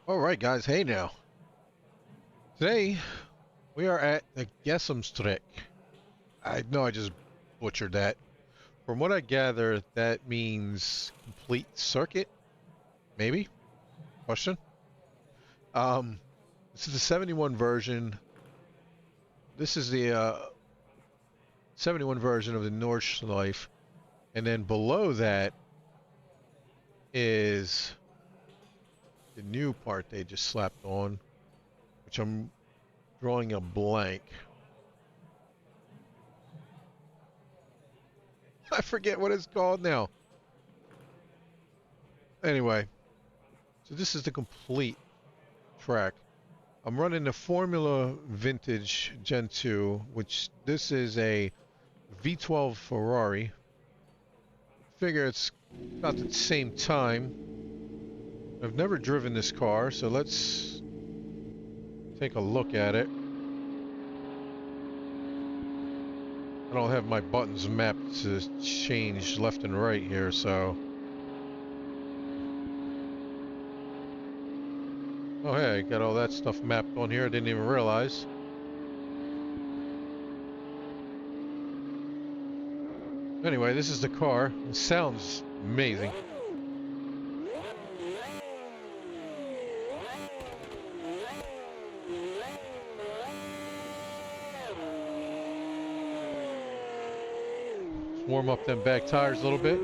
All right, guys. Hey now. Today we are at the Gessamstreck. I know I just butchered that. From what I gather, that means complete circuit. Maybe? Question. Um, this is the 71 version. This is the 71 version of the Nordschleife, and then below that is the new part they just slapped on, which I'm drawing a blank. I forget what it's called now. Anyway, so this is the complete track. I'm running the Formula Vintage Gen 2, which this is a V12 Ferrari. Figure it's about the same time. I've never driven this car, so let's take a look at it. I don't have my buttons mapped to change left and right here, so... Oh hey, got all that stuff mapped on here, I didn't even realize. Anyway, this is the car. It sounds amazing. Let's warm up them back tires a little bit.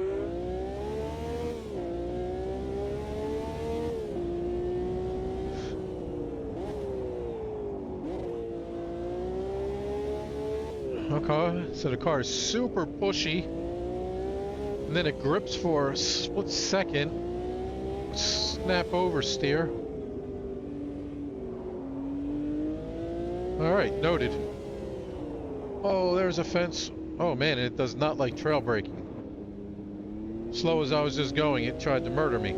Okay, so the car is super pushy, and then it grips for a split second. Snap oversteer. Alright, noted. Oh, there's a fence. Oh man, it does not like trail braking. Slow as I was just going, it tried to murder me.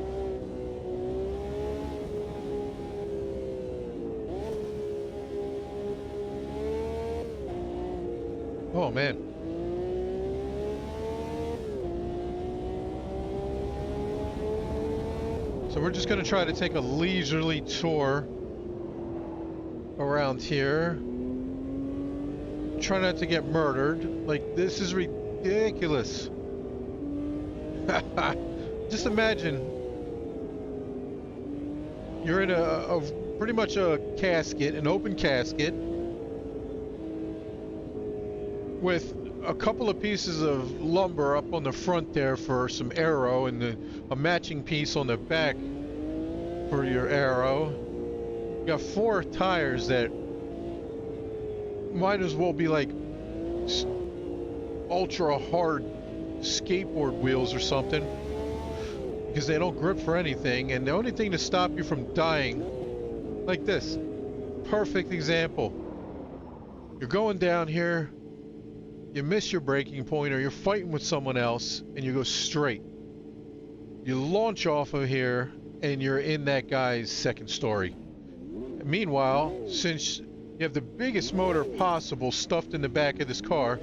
Oh man. So we're just going to try to take a leisurely tour around here. Try not to get murdered. Like, this is ridiculous. Just imagine you're in a pretty much a casket, an open casket, with a couple of pieces of lumber up on the front there for some aero, and a matching piece on the back for your aero. You got 4 tires that might as well be like ultra hard skateboard wheels or something, because they don't grip for anything, and the only thing to stop you from dying, like this, perfect example. You're going down here, you miss your braking point, or you're fighting with someone else, and you go straight. You launch off of here, and you're in that guy's second story. Meanwhile, since you have the biggest motor possible stuffed in the back of this car,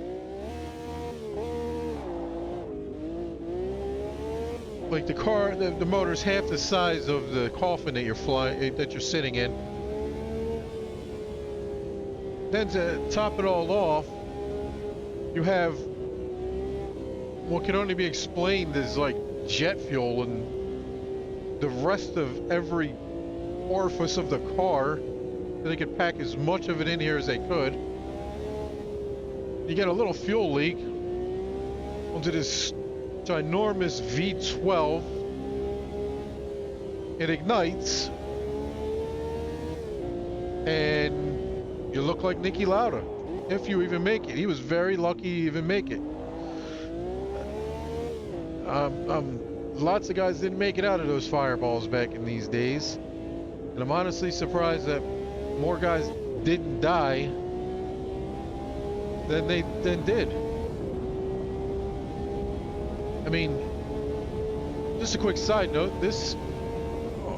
like the car, the motor's half the size of the coffin that you're sitting in. Then to top it all off, you have what can only be explained as like jet fuel, and the rest of every orifice of the car. They could pack as much of it in here as they could. You get a little fuel leak onto this ginormous V12. It ignites, and you look like Niki Lauda. If you even make it. He was very lucky to even make it. Lots of guys didn't make it out of those fireballs back in these days. And I'm honestly surprised that more guys didn't die than did. I mean, just a quick side note, this,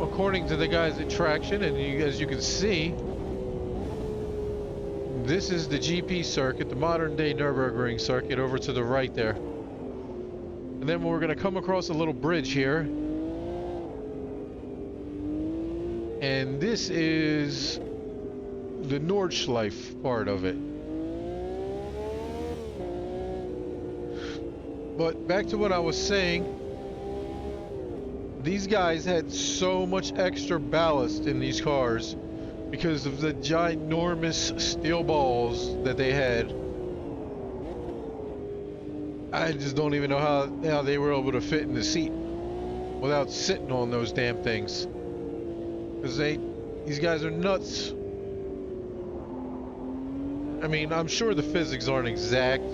according to the guys at Traction, and as you can see, this is the GP circuit, the modern day Nürburgring circuit, over to the right there. And then we're going to come across a little bridge here. And this is the Nordschleife part of it. But back to what I was saying, these guys had so much extra ballast in these cars because of the ginormous steel balls that they had. I just don't even know how they were able to fit in the seat without sitting on those damn things. Because these guys are nuts. I mean, I'm sure the physics aren't exact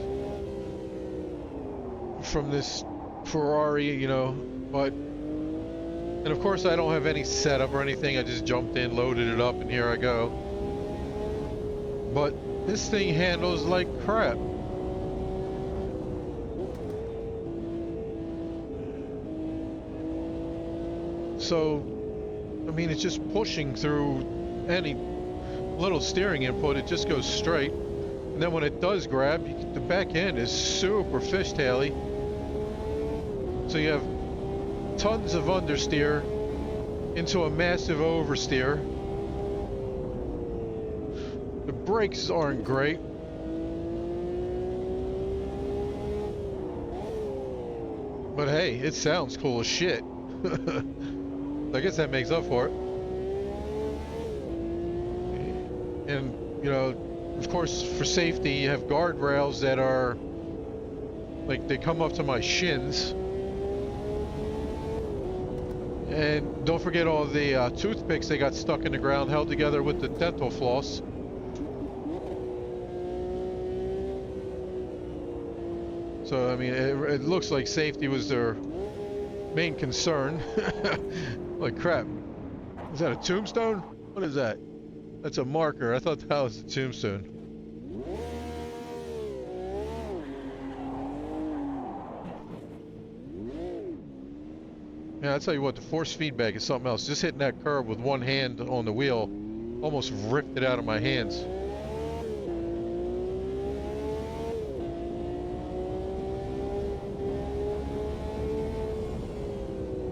from this Ferrari, you know, but... And of course I don't have any setup or anything, I just jumped in, loaded it up, and here I go. But this thing handles like crap. So, I mean, it's just pushing through any little steering input, it just goes straight. And then when it does grab, the back end is super fishtaily. So you have tons of understeer into a massive oversteer. The brakes aren't great. But hey, it sounds cool as shit. I guess that makes up for it. And, you know, of course, for safety, you have guardrails that are, like, they come up to my shins. And don't forget all the toothpicks they got stuck in the ground, held together with the dental floss. So, I mean, it looks like safety was their main concern. Like crap. Is that a tombstone? What is that? That's a marker. I thought that was a tombstone. Yeah, I'll tell you what, the force feedback is something else. Just hitting that curb with one hand on the wheel almost ripped it out of my hands.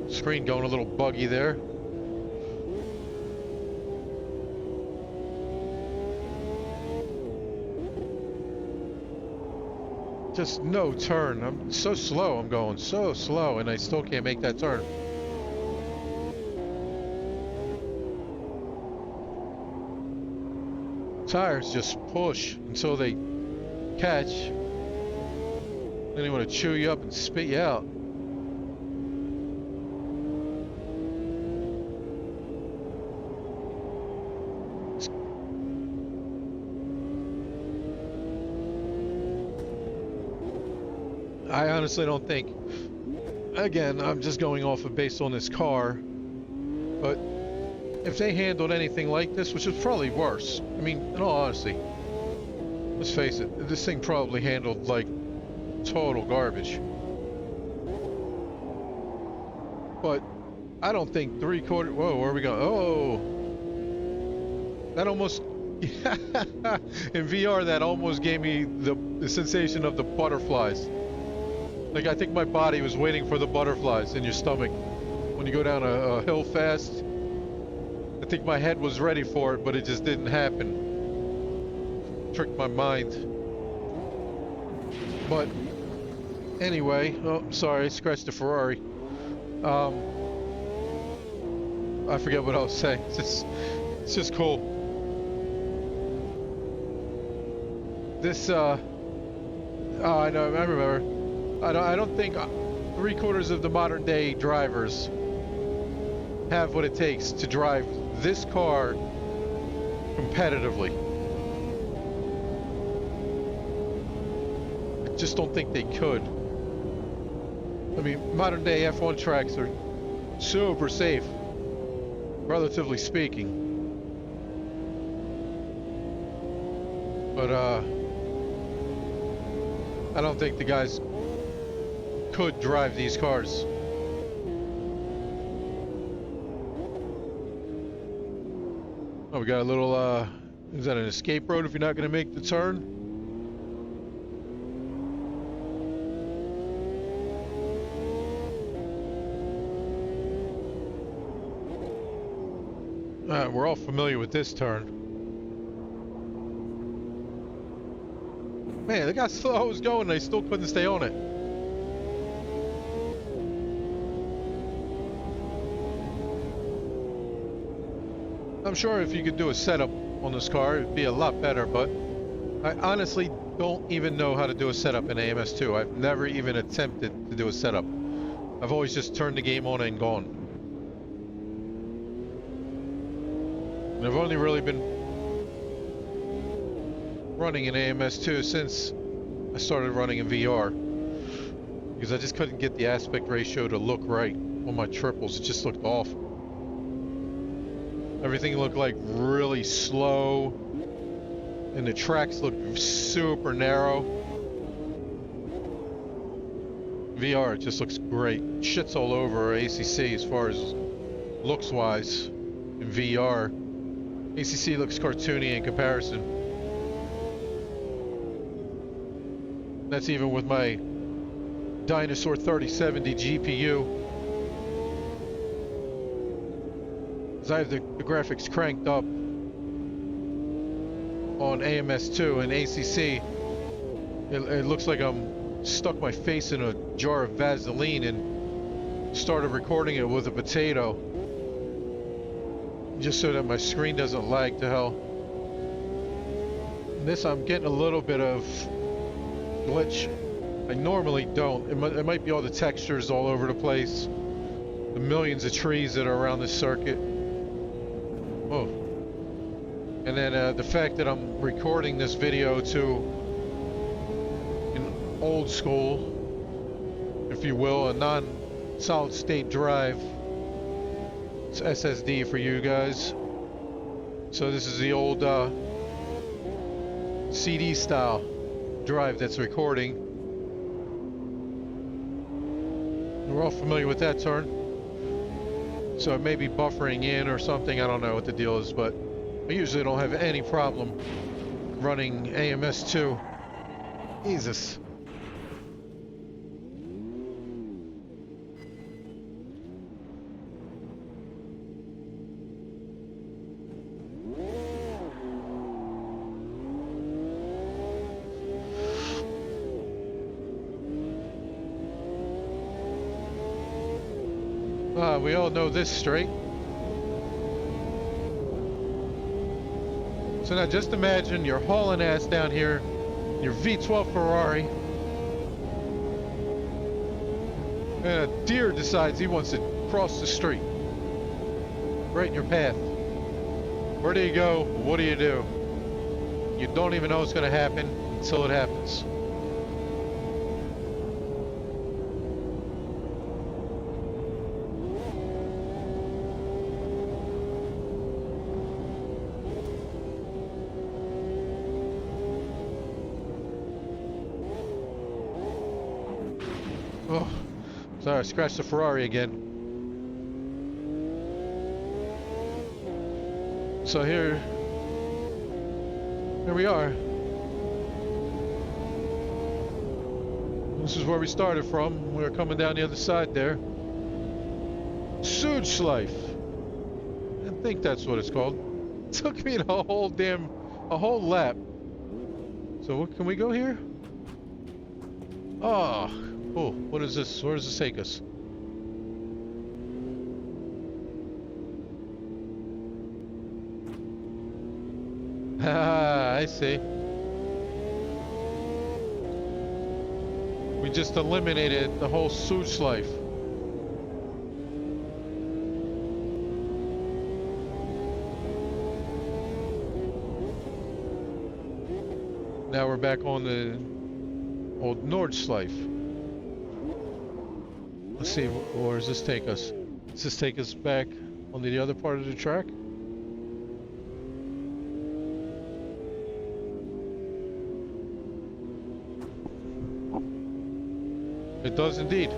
Screen going a little buggy there. Just no turn. I'm so slow. I'm going so slow, and I still can't make that turn. Tires just push until they catch. Then they want to chew you up and spit you out. I honestly don't think, again, I'm just going off of based on this car, but if they handled anything like this, which is probably worse, I mean, in all honesty, let's face it, this thing probably handled like total garbage. But I don't think three-quarter, whoa, where are we going? Oh, that almost, in VR, that almost gave me the sensation of the butterflies. Like, I think my body was waiting for the butterflies in your stomach. When you go down a hill fast, I think my head was ready for it, but it just didn't happen. Tricked my mind. But, anyway, oh, sorry, I scratched the Ferrari. I forget what I was saying. It's just cool. This, oh, I know, I remember. I don't think three-quarters of the modern day drivers have what it takes to drive this car competitively. I just don't think they could. I mean, modern day F1 tracks are super safe, relatively speaking. But I don't think the guys could drive these cars. Oh, we got a little, is that an escape road if you're not going to make the turn? We're all familiar with this turn. Man, look how slow I was going and I still couldn't stay on it. I'm sure if you could do a setup on this car, it'd be a lot better, but I honestly don't even know how to do a setup in AMS2. I've never even attempted to do a setup. I've always just turned the game on and gone. And I've only really been running in AMS2 since I started running in VR. Because I just couldn't get the aspect ratio to look right on my triples. It just looked awful. Everything looked like really slow. And the tracks looked super narrow. VR, it just looks great. Shit's all over ACC as far as looks wise in VR. ACC looks cartoony in comparison. That's even with my Dinosaur 3070 GPU. Because I have the graphics cranked up on AMS2 and ACC. It looks like I'm stuck my face in a jar of Vaseline and started recording it with a potato. Just so that my screen doesn't lag to hell. And this I'm getting a little bit of glitch. I normally don't. It might be all the textures all over the place. The millions of trees that are around this circuit. Oh. And then the fact that I'm recording this video to an old school, if you will, a non-solid state drive. It's SSD for you guys. So this is the old CD style drive that's recording. We're all familiar with that turn. So it may be buffering in or something. I don't know what the deal is, but I usually don't have any problem running AMS2. Jesus. We all know this straight. So now just imagine you're hauling ass down here, your V12 Ferrari, and a deer decides he wants to cross the street. Right in your path. Where do you go? What do? You don't even know what's going to happen until it happens. Oh, sorry, I scratched the Ferrari again. So here we are. This is where we started from. We were coming down the other side there. Nordschleife. I think that's what it's called. It took me a whole lap. So what, can we go here? Oh, what is this? Where does this take us? Ah, I see. We just eliminated the whole Nordschleife. Now we're back on the old Nordschleife. Let's see, where does this take us? Does this take us back onto the other part of the track? It does indeed.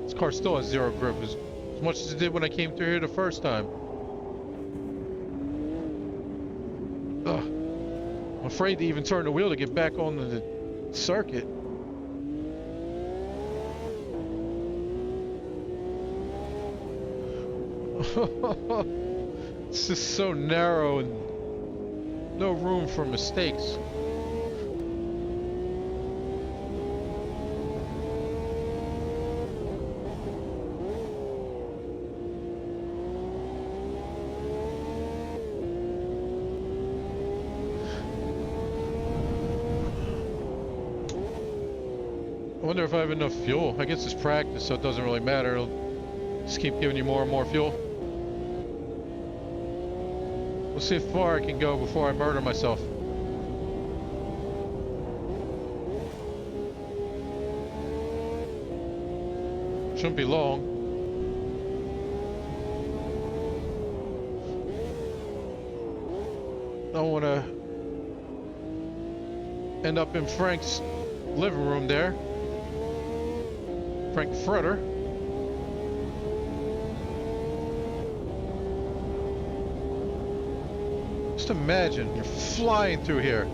This car still has zero grip, as much as it did when I came through here the first time. Ugh. I'm afraid to even turn the wheel to get back on the circuit. It's just so narrow and no room for mistakes. I wonder if I have enough fuel. I guess it's practice, so it doesn't really matter. It'll just keep giving you more and more fuel. We'll see how far I can go before I murder myself. Shouldn't be long. I don't want to end up in Frank's living room there. Frank Frutter. Just imagine you're flying through here.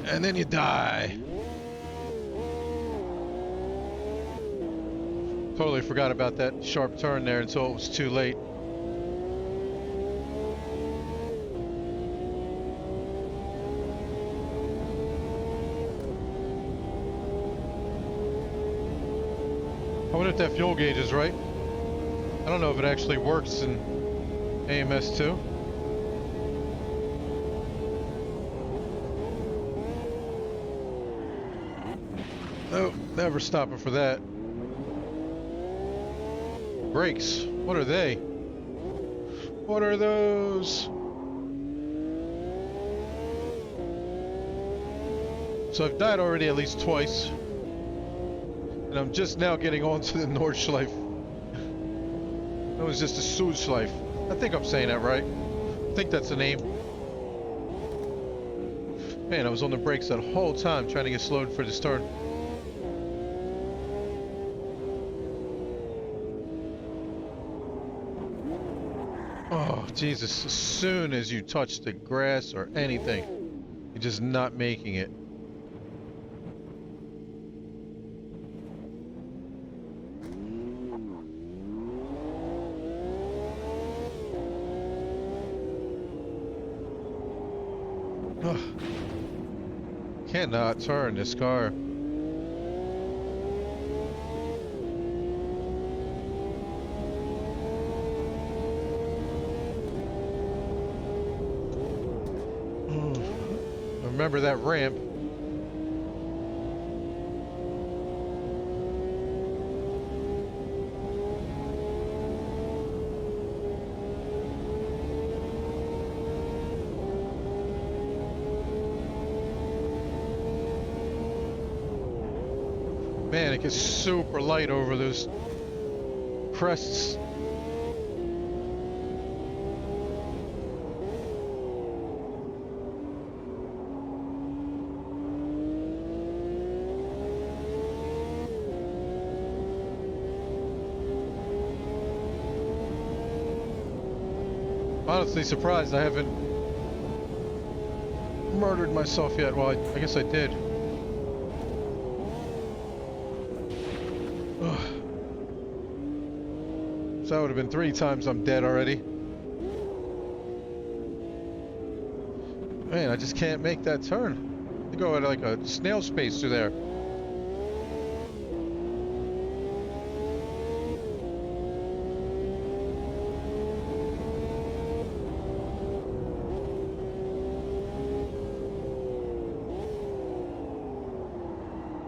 And then you die. Totally forgot about that sharp turn there until it was too late. I wonder if that fuel gauge is right. I don't know if it actually works in AMS2. Nope, never stopping for that. Brakes, what are they? What are those? So I've died already at least twice. And I'm just now getting onto the Nordschleife. That was just a Südschleife. I think I'm saying that right. I think that's the name. Man, I was on the brakes that whole time trying to get slowed for this turn. Oh, Jesus. As soon as you touch the grass or anything, you're just not making it. Cannot turn this car. Remember that ramp. Man, it gets super light over those crests. Honestly surprised I haven't murdered myself yet. Well, I guess I did. So that would have been 3 times I'm dead already. Man, I just can't make that turn. I go at like a snail's pace through there.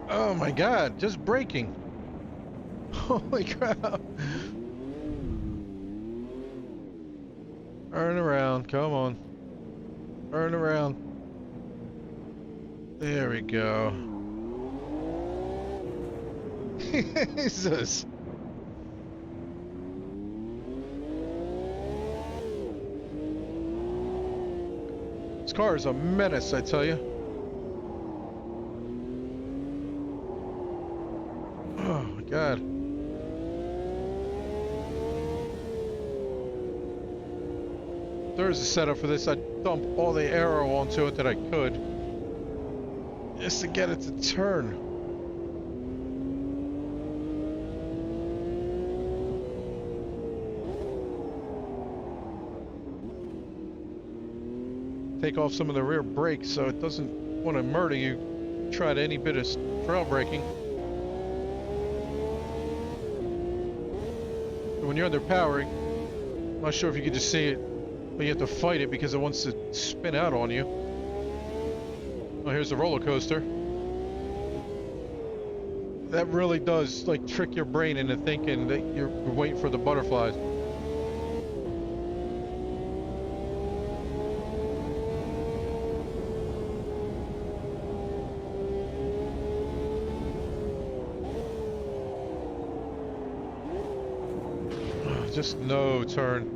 Oh my God, just braking. Holy crap. Turn around, come on. Turn around. There we go. Jesus. This car is a menace, I tell you. Oh my God. There's a setup for this. I'd dump all the aero onto it that I could, just to get it to turn. Take off some of the rear brakes so it doesn't want to murder you. Tried any bit of trail braking. When you're underpowering, I'm not sure if you can just see it, but you have to fight it because it wants to spin out on you. Oh, here's the roller coaster. That really does, like, trick your brain into thinking that you're waiting for the butterflies. Just no turn.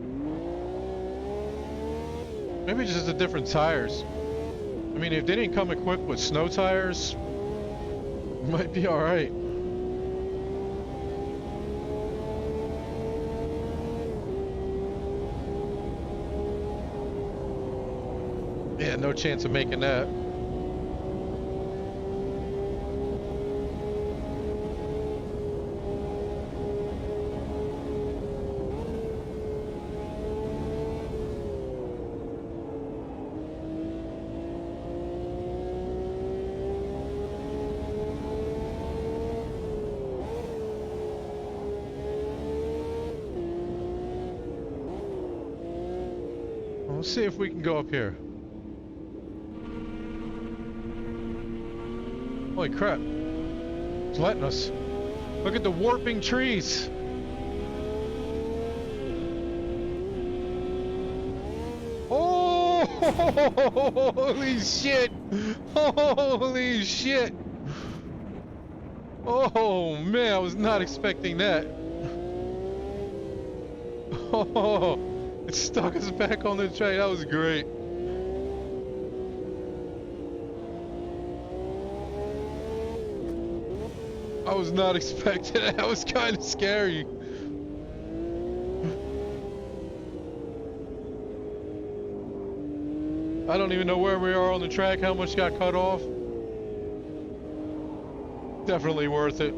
Maybe just the different tires. I mean, if they didn't come equipped with snow tires, it might be alright. Yeah, no chance of making that. Let's see if we can go up here. Holy crap. It's letting us. Look at the warping trees. Oh, holy shit. Holy shit. Oh man, I was not expecting that. Oh. It stuck us back on the train. That was great. I was not expecting it. That was kind of scary. I don't even know where we are on the track, how much got cut off. Definitely worth it.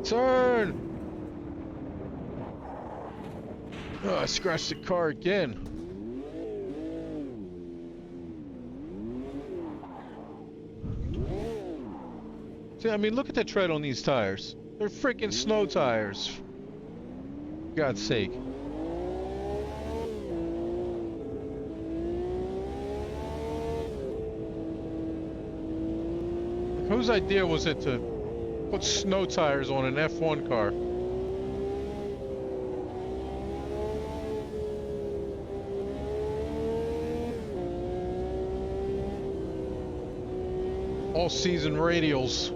Turn! Oh, I scratched the car again. See, I mean, look at the tread on these tires. They're freaking snow tires. For God's sake. Whose idea was it to put snow tires on an F1 car? All season radials.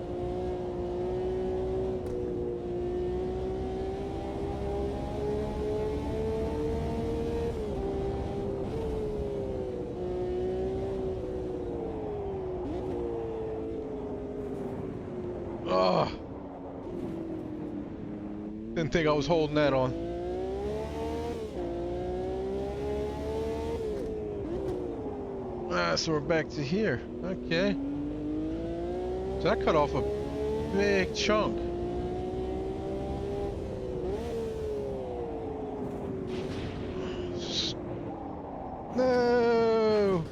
Ugh. Didn't think I was holding that on. Ah, so we're back to here. Okay. So that cut off a big chunk. No!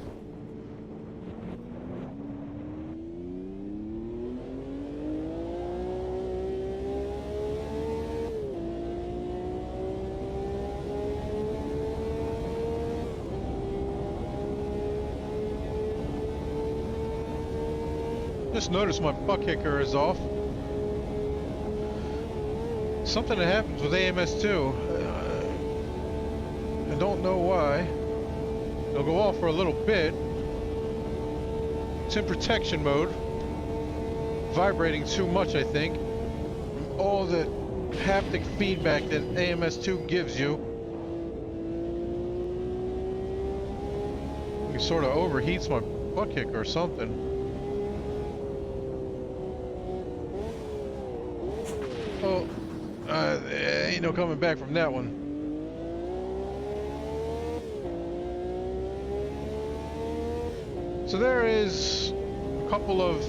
Just noticed my butt kicker is off. Something that happens with AMS2. don't know why. It'll go off for a little bit. It's in protection mode. Vibrating too much, I think. From all the haptic feedback that AMS2 gives you. It sort of overheats my butt kick or something. Oh, ain't no coming back from that one. So there is a couple of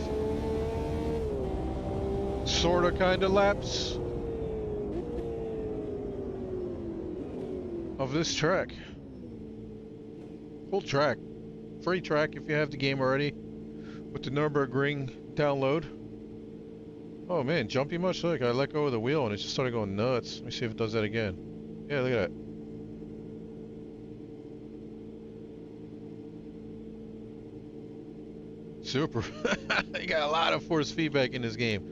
sorta kinda laps of this track. Full track. Free track if you have the game already with the Nürburgring download. Oh man, jumpy much? Look, I let go of the wheel and it just started going nuts. Let me see if it does that again. Yeah, look at that. Super. You got a lot of force feedback in this game.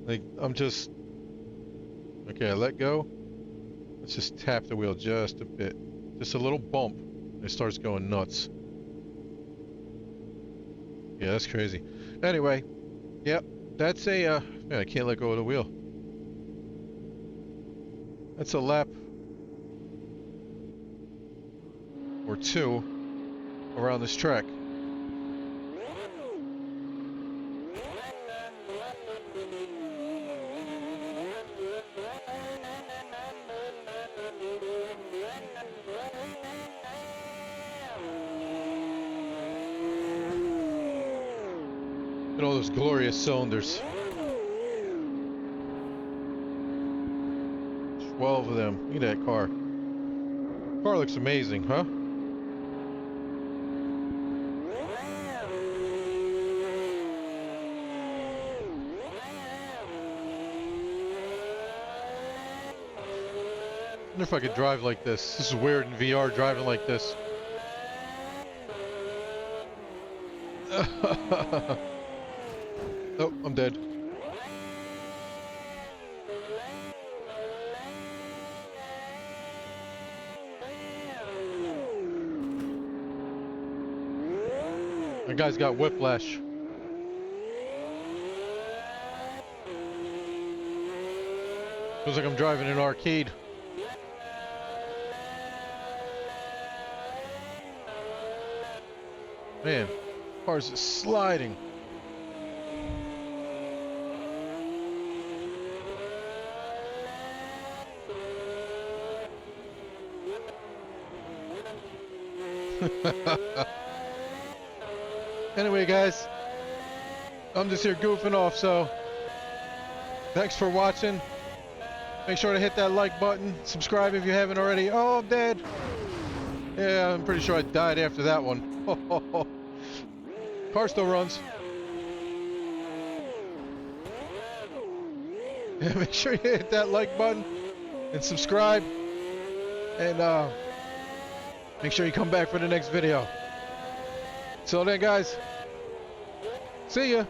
Like, I'm just... Okay, I let go. Let's just tap the wheel just a bit. Just a little bump. It starts going nuts. Yeah, that's crazy. Anyway, yep, that's a, man, I can't let go of the wheel. That's a lap or two around this track. And all those glorious cylinders. 12 of them. Look at that car. Car looks amazing, huh? I wonder if I could drive like this. This is weird in VR, driving like this. Oh, I'm dead. That guy's got whiplash. Feels like I'm driving an arcade. Man, car's just sliding. Anyway, guys, I'm just here goofing off, so thanks for watching. Make sure to hit that like button, subscribe if you haven't already. Oh, I'm dead. Yeah, I'm pretty sure I died after that one. Car still runs. Yeah, make sure you hit that like button and subscribe, and make sure you come back for the next video. Till then, guys, see ya.